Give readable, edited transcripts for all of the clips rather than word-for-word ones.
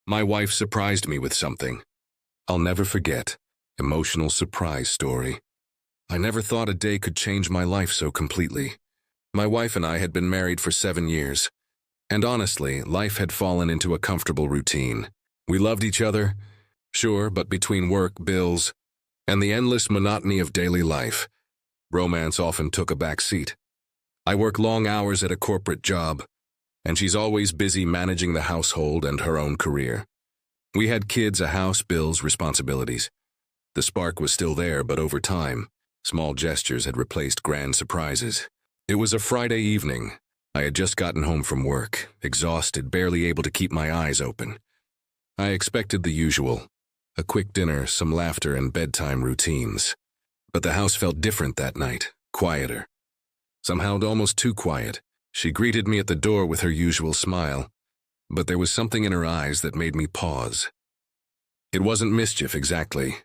My wife surprised me with something. I'll never forget. Emotional surprise story. I never thought a day could change my life so completely. My wife and I had been married for 7 years. And honestly, life had fallen into a comfortable routine. We loved each other, sure, but between work, bills, and the endless monotony of daily life, romance often took a back seat. I work long hours at a corporate job, and she's always busy managing the household and her own career. We had kids, a house, bills, responsibilities. The spark was still there, but over time, small gestures had replaced grand surprises. It was a Friday evening. I had just gotten home from work, exhausted, barely able to keep my eyes open. I expected the usual, a quick dinner, some laughter, and bedtime routines. But the house felt different that night, quieter. Somehow almost too quiet. She greeted me at the door with her usual smile, but there was something in her eyes that made me pause. It wasn't mischief exactly.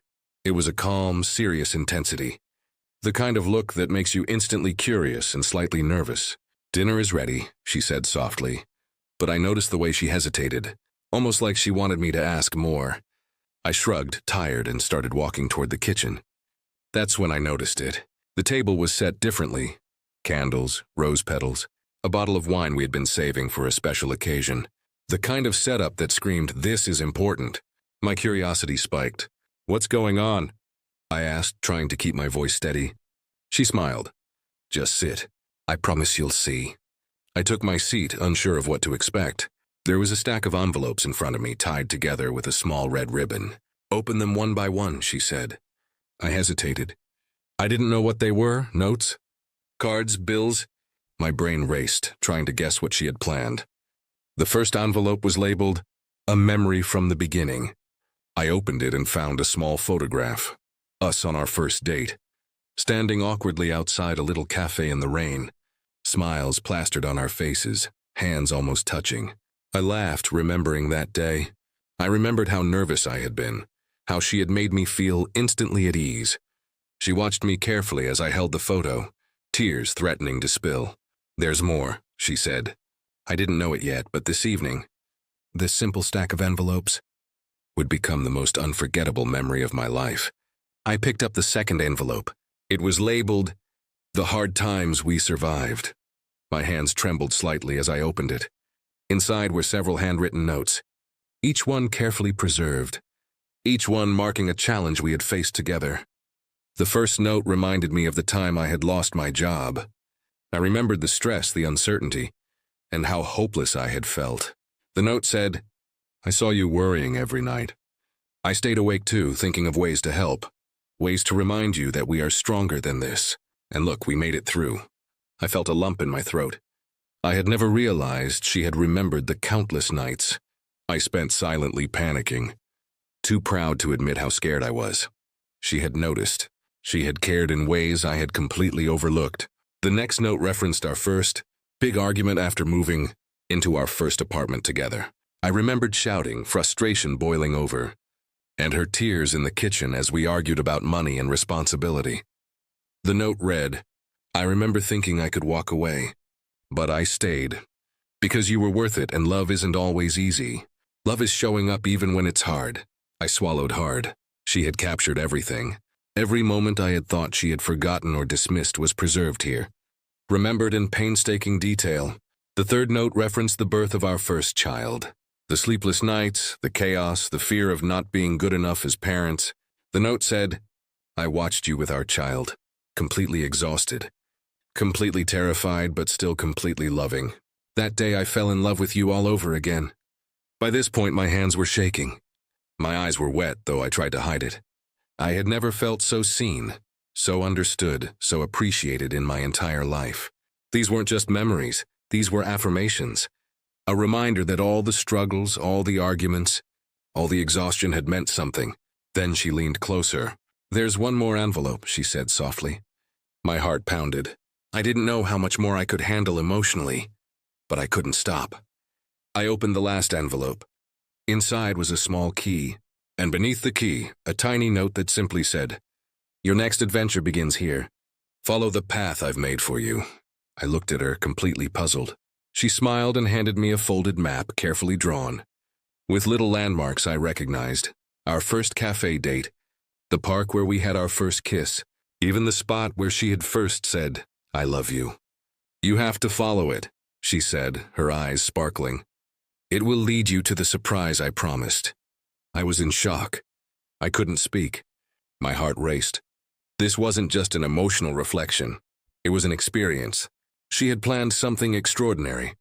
It was a calm, serious intensity. The kind of look that makes you instantly curious and slightly nervous. "Dinner is ready," she said softly, but I noticed the way she hesitated, almost like she wanted me to ask more. I shrugged, tired, and started walking toward the kitchen. That's when I noticed it. The table was set differently. Candles, rose petals, a bottle of wine we had been saving for a special occasion. The kind of setup that screamed, "This is important." My curiosity spiked. "What's going on?" I asked, trying to keep my voice steady. She smiled. "Just sit. I promise you'll see." I took my seat, unsure of what to expect. There was a stack of envelopes in front of me, tied together with a small red ribbon. "Open them one by one," she said. I hesitated. I didn't know what they were. Notes? Cards? Bills? My brain raced, trying to guess what she had planned. The first envelope was labeled, "A Memory from the Beginning." I opened it and found a small photograph. Us on our first date. Standing awkwardly outside a little cafe in the rain. Smiles plastered on our faces, hands almost touching. I laughed, remembering that day. I remembered how nervous I had been, how she had made me feel instantly at ease. She watched me carefully as I held the photo, tears threatening to spill. "There's more," she said. I didn't know it yet, but this evening, this simple stack of envelopes would become the most unforgettable memory of my life. I picked up the second envelope. It was labeled, "The Hard Times We Survived." My hands trembled slightly as I opened it. Inside were several handwritten notes, each one carefully preserved, each one marking a challenge we had faced together. The first note reminded me of the time I had lost my job. I remembered the stress, the uncertainty, and how hopeless I had felt. The note said, "I saw you worrying every night. I stayed awake too, thinking of ways to help, ways to remind you that we are stronger than this. And look, we made it through." I felt a lump in my throat. I had never realized she had remembered the countless nights I spent silently panicking, too proud to admit how scared I was. She had noticed. She had cared in ways I had completely overlooked. The next note referenced our first big argument after moving into our first apartment together. I remembered shouting, frustration boiling over, and her tears in the kitchen as we argued about money and responsibility. The note read, "I remember thinking I could walk away, but I stayed. Because you were worth it, and love isn't always easy. Love is showing up even when it's hard." I swallowed hard. She had captured everything. Every moment I had thought she had forgotten or dismissed was preserved here, remembered in painstaking detail. The third note referenced the birth of our first child. The sleepless nights, the chaos, the fear of not being good enough as parents. The note said, "I watched you with our child, completely exhausted, completely terrified, but still completely loving. That day I fell in love with you all over again." By this point, my hands were shaking. My eyes were wet, though I tried to hide it. I had never felt so seen, so understood, so appreciated in my entire life. These weren't just memories. These were affirmations. A reminder that all the struggles, all the arguments, all the exhaustion had meant something. Then she leaned closer. "There's one more envelope," she said softly. My heart pounded. I didn't know how much more I could handle emotionally, but I couldn't stop. I opened the last envelope. Inside was a small key, and beneath the key, a tiny note that simply said, "Your next adventure begins here. Follow the path I've made for you." I looked at her, completely puzzled. She smiled and handed me a folded map, carefully drawn. with little landmarks I recognized. Our first cafe date, the park where we had our first kiss, even the spot where she had first said, "I love you." "You have to follow it," she said, her eyes sparkling. "It will lead you to the surprise I promised." I was in shock. I couldn't speak. My heart raced. This wasn't just an emotional reflection. It was an experience. She had planned something extraordinary,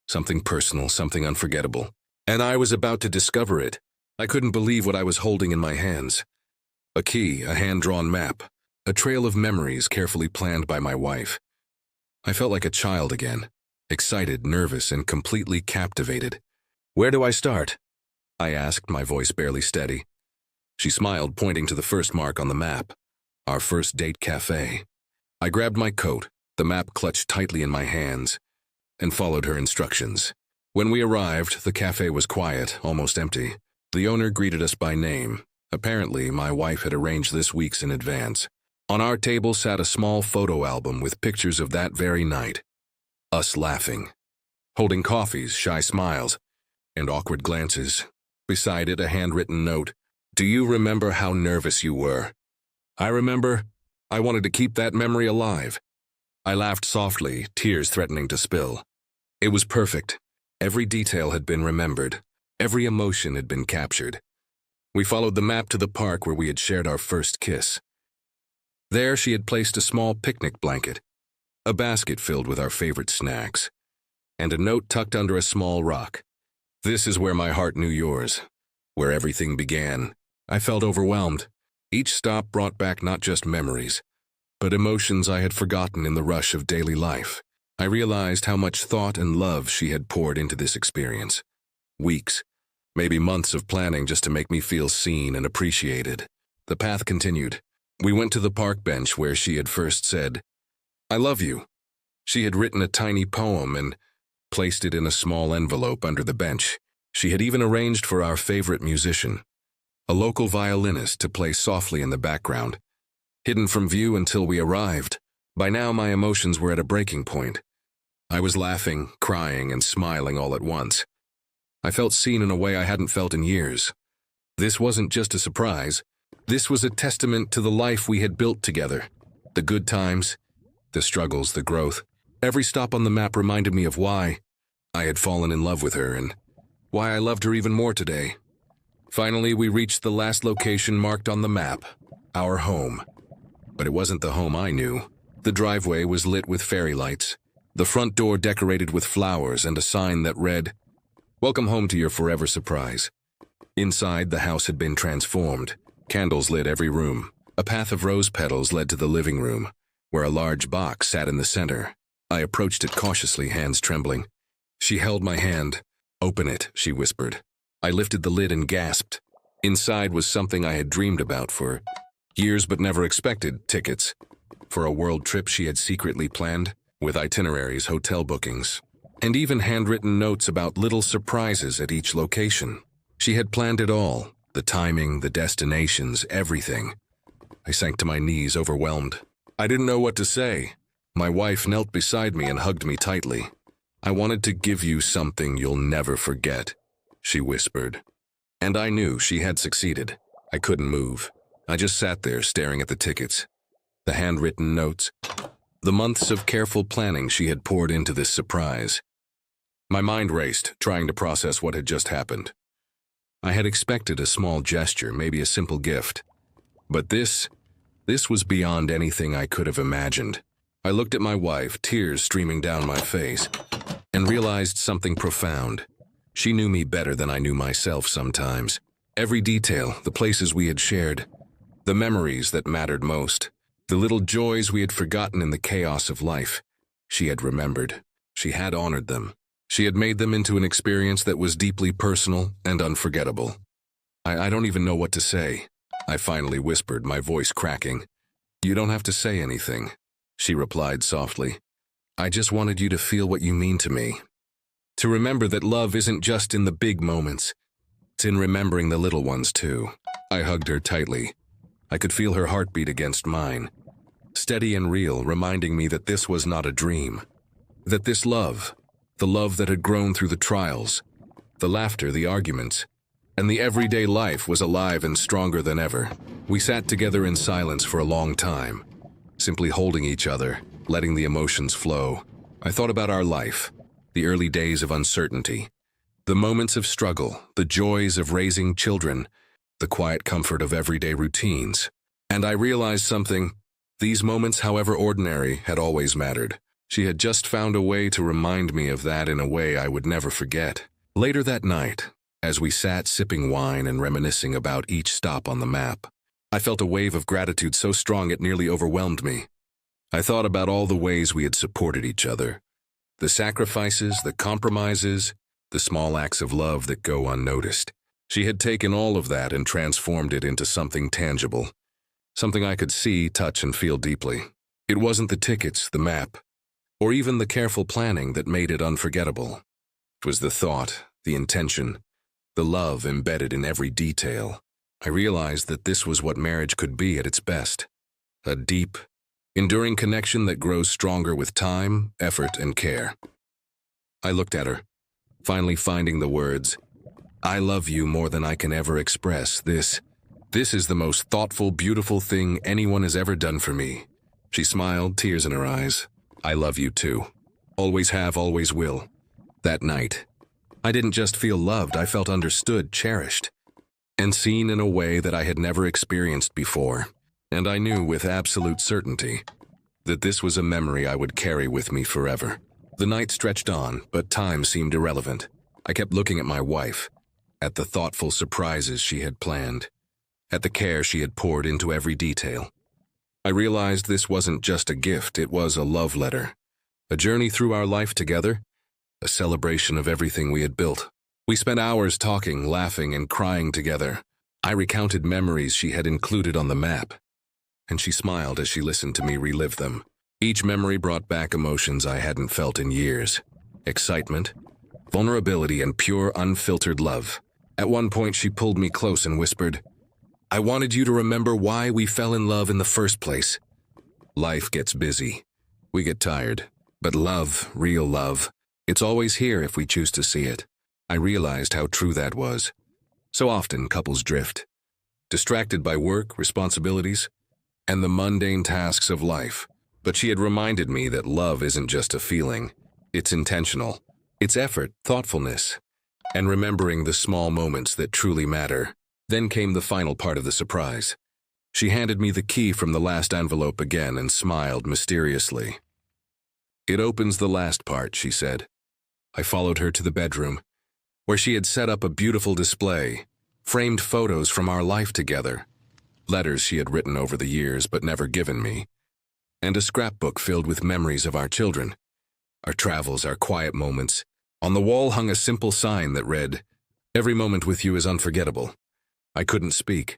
something personal, something unforgettable. And I was about to discover it. I couldn't believe what I was holding in my hands. A key, a hand-drawn map, a trail of memories carefully planned by my wife. I felt like a child again, excited, nervous, and completely captivated. "Where do I start?" I asked, my voice barely steady. She smiled, pointing to the first mark on the map, our first date cafe. I grabbed my coat, the map clutched tightly in my hands, and followed her instructions. When we arrived, the cafe was quiet, almost empty. The owner greeted us by name. Apparently, my wife had arranged this weeks in advance. On our table sat a small photo album with pictures of that very night. Us laughing, holding coffees, shy smiles, and awkward glances. Beside it, a handwritten note. "Do you remember how nervous you were?" I remember. I wanted to keep that memory alive. I laughed softly, tears threatening to spill. It was perfect. Every detail had been remembered. Every emotion had been captured. We followed the map to the park where we had shared our first kiss. There she had placed a small picnic blanket, a basket filled with our favorite snacks, and a note tucked under a small rock. "This is where my heart knew yours, where everything began." I felt overwhelmed. Each stop brought back not just memories, but emotions I had forgotten in the rush of daily life. I realized how much thought and love she had poured into this experience. Weeks, maybe months of planning just to make me feel seen and appreciated. The path continued. We went to the park bench where she had first said, "I love you." She had written a tiny poem and placed it in a small envelope under the bench. She had even arranged for our favorite musician, a local violinist, to play softly in the background, hidden from view until we arrived. By now, my emotions were at a breaking point. I was laughing, crying, and smiling all at once. I felt seen in a way I hadn't felt in years. This wasn't just a surprise. This was a testament to the life we had built together. The good times, the struggles, the growth. Every stop on the map reminded me of why I had fallen in love with her and why I loved her even more today. Finally, we reached the last location marked on the map, our home. But it wasn't the home I knew. The driveway was lit with fairy lights, the front door decorated with flowers and a sign that read, "Welcome home to your forever surprise." Inside, the house had been transformed. Candles lit every room. A path of rose petals led to the living room, where a large box sat in the center. I approached it cautiously, hands trembling. She held my hand. "Open it," she whispered. I lifted the lid and gasped. Inside was something I had dreamed about for years but never expected: tickets for a world trip she had secretly planned, with itineraries, hotel bookings, and even handwritten notes about little surprises at each location. She had planned it all, the timing, the destinations, everything. I sank to my knees, overwhelmed. I didn't know what to say. My wife knelt beside me and hugged me tightly. "I wanted to give you something you'll never forget," she whispered. And I knew she had succeeded. I couldn't move. I just sat there staring at the tickets, the handwritten notes, the months of careful planning she had poured into this surprise. My mind raced, trying to process what had just happened. I had expected a small gesture, maybe a simple gift. But this was beyond anything I could have imagined. I looked at my wife, tears streaming down my face, and realized something profound. She knew me better than I knew myself sometimes. Every detail, the places we had shared, the memories that mattered most, the little joys we had forgotten in the chaos of life, she had remembered. She had honored them. She had made them into an experience that was deeply personal and unforgettable. I don't even know what to say," I finally whispered, my voice cracking. "You don't have to say anything," she replied softly. "I just wanted you to feel what you mean to me. To remember that love isn't just in the big moments. It's in remembering the little ones too." I hugged her tightly. I could feel her heartbeat against mine, steady and real, reminding me that this was not a dream. That this love, the love that had grown through the trials, The laughter, the arguments, and the everyday life was alive and stronger than ever. We sat together in silence for a long time, simply holding each other, letting the emotions flow. I thought about our life, the early days of uncertainty, the moments of struggle, the joys of raising children, the quiet comfort of everyday routines. And I realized something. These moments, however ordinary, had always mattered. She had just found a way to remind me of that in a way I would never forget. Later that night, as we sat sipping wine and reminiscing about each stop on the map, I felt a wave of gratitude so strong it nearly overwhelmed me. I thought about all the ways we had supported each other, the sacrifices, the compromises, the small acts of love that go unnoticed. She had taken all of that and transformed it into something tangible, something I could see, touch, and feel deeply. It wasn't the tickets, the map, or even the careful planning that made it unforgettable. It was the thought, the intention, the love embedded in every detail. I realized that this was what marriage could be at its best. A deep, enduring connection that grows stronger with time, effort, and care. I looked at her, finally finding the words, "I love you more than I can ever express. This is the most thoughtful, beautiful thing anyone has ever done for me." She smiled, tears in her eyes. "I love you too. Always have, always will." That night, I didn't just feel loved, I felt understood, cherished, and seen in a way that I had never experienced before. And I knew with absolute certainty that this was a memory I would carry with me forever. The night stretched on, but time seemed irrelevant. I kept looking at my wife, at the thoughtful surprises she had planned, at the care she had poured into every detail. I realized this wasn't just a gift, it was a love letter, a journey through our life together, a celebration of everything we had built. We spent hours talking, laughing, and crying together. I recounted memories she had included on the map, and she smiled as she listened to me relive them. Each memory brought back emotions I hadn't felt in years. Excitement, vulnerability, and pure, unfiltered love. At one point, she pulled me close and whispered, "I wanted you to remember why we fell in love in the first place." Life gets busy. We get tired. But love, real love, it's always here if we choose to see it. I realized how true that was. So often, couples drift, distracted by work, responsibilities, and the mundane tasks of life. But she had reminded me that love isn't just a feeling. It's intentional. It's effort, thoughtfulness, and remembering the small moments that truly matter. Then came the final part of the surprise. She handed me the key from the last envelope again and smiled mysteriously. "It opens the last part," she said. I followed her to the bedroom, where she had set up a beautiful display, framed photos from our life together, letters she had written over the years but never given me, and a scrapbook filled with memories of our children, our travels, our quiet moments. On the wall hung a simple sign that read, "Every moment with you is unforgettable." I couldn't speak.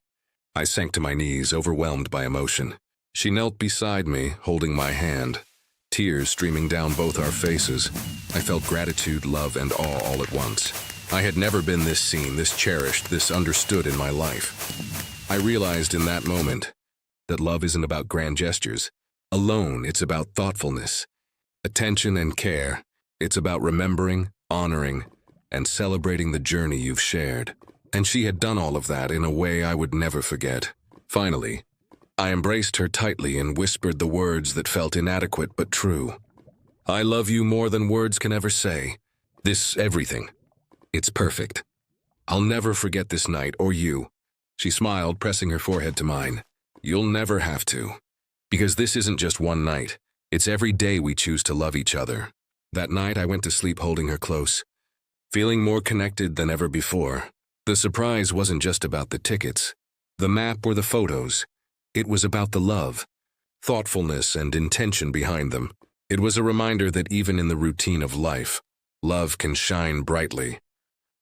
I sank to my knees, overwhelmed by emotion. She knelt beside me, holding my hand, tears streaming down both our faces. I felt gratitude, love, and awe all at once. I had never been this seen, this cherished, this understood in my life. I realized in that moment that love isn't about grand gestures alone. It's about thoughtfulness, attention, and care. It's about remembering, honoring, and celebrating the journey you've shared. And she had done all of that in a way I would never forget. Finally, I embraced her tightly and whispered the words that felt inadequate but true. "I love you more than words can ever say. This everything. It's perfect. I'll never forget this night or you." She smiled, pressing her forehead to mine. "You'll never have to. Because this isn't just one night. It's every day we choose to love each other." That night I went to sleep holding her close, feeling more connected than ever before. The surprise wasn't just about the tickets, the map, or the photos. It was about the love, thoughtfulness, and intention behind them. It was a reminder that even in the routine of life, love can shine brightly,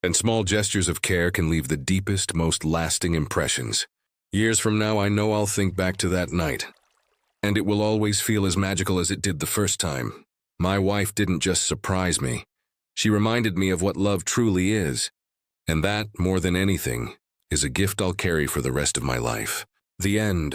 and small gestures of care can leave the deepest, most lasting impressions. Years from now, I know I'll think back to that night, and it will always feel as magical as it did the first time. My wife didn't just surprise me. She reminded me of what love truly is, and that, more than anything, is a gift I'll carry for the rest of my life. The end.